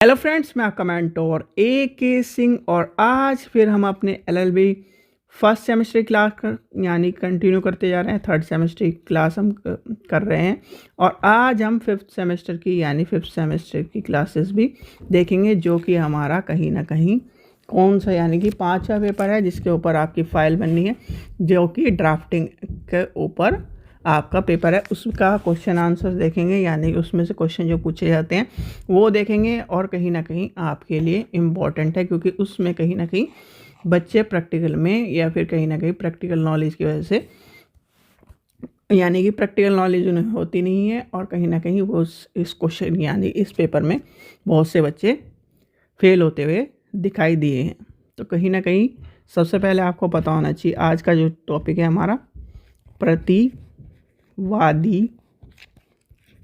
Hello friends, मैं आपका mentor ए के सिंह और आज फिर हम अपने एलएलबी फर्स्ट सेमेस्टर क्लास यानी कंटिन्यू करते जा रहे हैं। थर्ड सेमेस्टर की क्लास हम कर रहे हैं और आज हम फिफ्थ सेमेस्टर की यानी फिफ्थ सेमेस्टर की क्लासेस भी देखेंगे, जो कि हमारा कहीं ना कहीं कौन सा यानी कि 5वां पेपर है, जिसके ऊपर आपकी फ़ाइल बननी है, जो कि ड्राफ्टिंग के ऊपर आपका पेपर है। उसका क्वेश्चन आंसर देखेंगे, यानी उसमें से क्वेश्चन जो पूछे जाते हैं वो देखेंगे और कहीं ना कहीं आपके लिए इम्पॉर्टेंट है, क्योंकि उसमें कहीं ना कहीं बच्चे प्रैक्टिकल में या फिर कहीं ना कहीं प्रैक्टिकल नॉलेज की वजह से यानी कि प्रैक्टिकल नॉलेज उन्हें होती नहीं है और कहीं ना कहीं वो इस क्वेश्चन यानी इस पेपर में बहुत से बच्चे फेल होते हुए दिखाई दिए हैं। तो कहीं ना कहीं सबसे पहले आपको पता होना चाहिए आज का जो टॉपिक है हमारा प्रतिवादी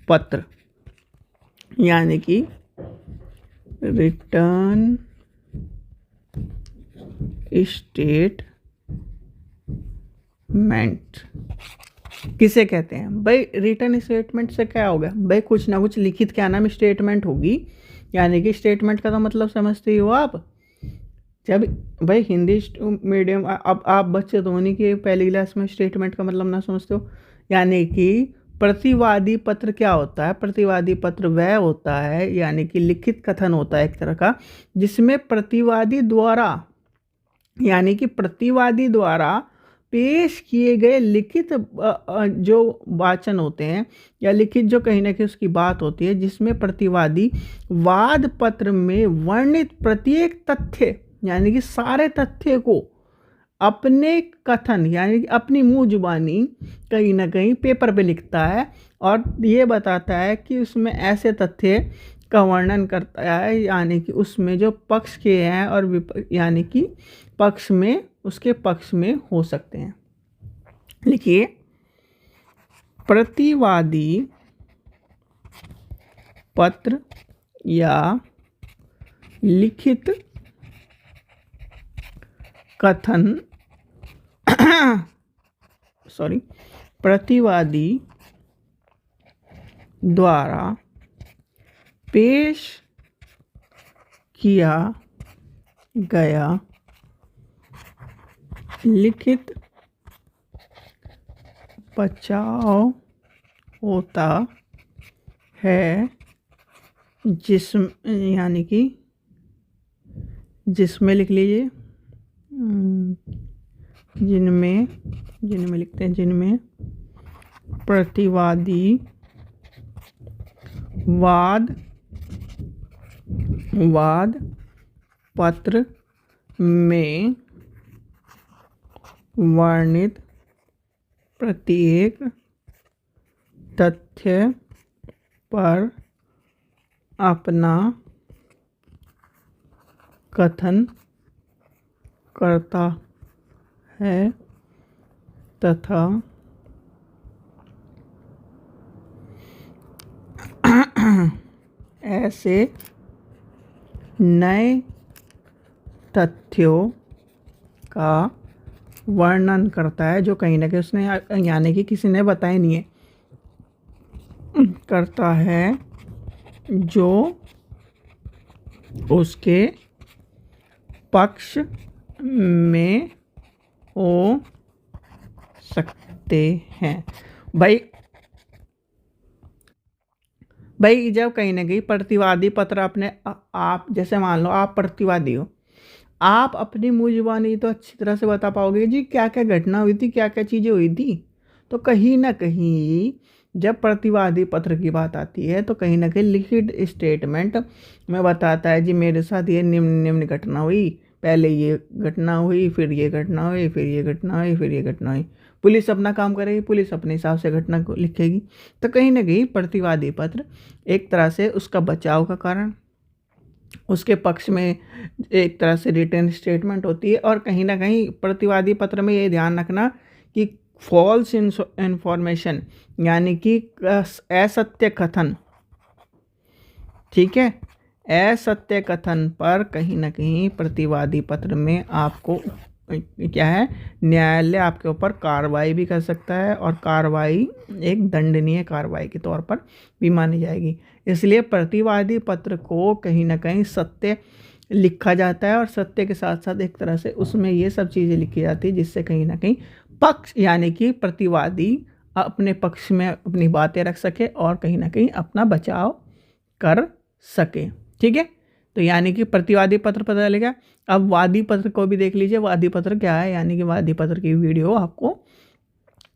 पत्र यानी कि रिटर्न स्टेटमेंट किसे कहते हैं भाई? रिटर्न स्टेटमेंट से क्या होगा भाई? कुछ ना कुछ लिखित क्या नाम स्टेटमेंट होगी, यानी कि स्टेटमेंट का तो मतलब समझते ही हो आप। जब भाई हिंदी मीडियम अब आप बच्चे तो नहीं कि पहली क्लास में स्टेटमेंट का मतलब ना समझते हो। यानी कि प्रतिवादी पत्र क्या होता है? प्रतिवादी पत्र वह होता है यानी कि लिखित कथन होता है एक तरह का, जिसमें प्रतिवादी द्वारा यानी कि प्रतिवादी द्वारा पेश किए गए लिखित जो वाचन होते हैं या लिखित जो कहीं ना कहीं उसकी बात होती है, जिसमें प्रतिवादी वाद पत्र में वर्णित प्रत्येक तथ्य यानी कि सारे तथ्य को अपने कथन यानी कि अपनी मुंह जुबानी कहीं ना कहीं पेपर पे लिखता है और ये बताता है कि उसमें ऐसे तथ्य का वर्णन करता है, यानी कि उसमें जो पक्ष के हैं और यानी कि पक्ष में उसके पक्ष में हो सकते हैं। लिखिए, प्रतिवादी पत्र या लिखित कथन प्रतिवादी द्वारा पेश किया गया लिखित बचाव होता है, यानी कि जिसमें लिख लीजिए जिनमें लिखते हैं जिनमें प्रतिवादी वाद पत्र में वर्णित प्रत्येक तथ्य पर अपना कथन करता है तथा ऐसे नए तथ्यों का वर्णन करता है जो कहीं ना कहीं उसने यानी कि किसी ने बताया नहीं है, करता है जो उसके पक्ष में हो सकते हैं। भाई जब कहीं ना कहीं प्रतिवादी पत्र अपने आप जैसे मान लो आप प्रतिवादी हो, आप अपनी मुँह जुबानी तो अच्छी तरह से बता पाओगे जी क्या क्या घटना हुई थी, क्या क्या चीज़ें हुई थी। तो कहीं ना कहीं जब प्रतिवादी पत्र की बात आती है तो कहीं ना कहीं लिखित स्टेटमेंट में बताता है जी मेरे साथ ये निम्न निम्न घटना हुई, पहले ये घटना हुई, फिर ये घटना हुई, फिर ये घटना हुई, फिर ये घटना हुई। पुलिस अपना काम करेगी, पुलिस अपने हिसाब से घटना को लिखेगी। तो कहीं ना कहीं प्रतिवादी पत्र एक तरह से उसका बचाव का कारण, उसके पक्ष में एक तरह से रिटर्न स्टेटमेंट होती है। और कहीं ना कहीं प्रतिवादी पत्र में ये ध्यान रखना कि फॉल्स इंफॉर्मेशन यानी कि असत्य कथन, ठीक है, असत्य कथन पर कहीं ना कहीं प्रतिवादी पत्र में आपको क्या है, न्यायालय आपके ऊपर कार्रवाई भी कर सकता है और कार्रवाई एक दंडनीय कार्रवाई के तौर पर भी मानी जाएगी। इसलिए प्रतिवादी पत्र को कहीं ना कहीं सत्य लिखा जाता है और सत्य के साथ साथ एक तरह से उसमें ये सब चीज़ें लिखी जाती है जिससे कहीं ना कहीं पक्ष यानी कि प्रतिवादी अपने पक्ष में अपनी बातें रख सके और कहीं ना कहीं अपना बचाव कर सके। ठीक है, तो यानी कि प्रतिवादी पत्र पता चलेगा। अब वादी पत्र को भी देख लीजिए, वादी पत्र क्या है, यानी कि वादी पत्र की वीडियो आपको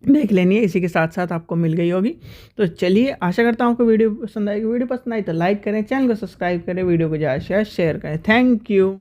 देख लेनी है, इसी के साथ साथ आपको मिल गई होगी। तो चलिए, आशा करता हूँ कि वीडियो पसंद आएगी। वीडियो पसंद आई तो लाइक करें, चैनल को सब्सक्राइब करें, वीडियो को ज़्यादा शेयर करें। Thank you.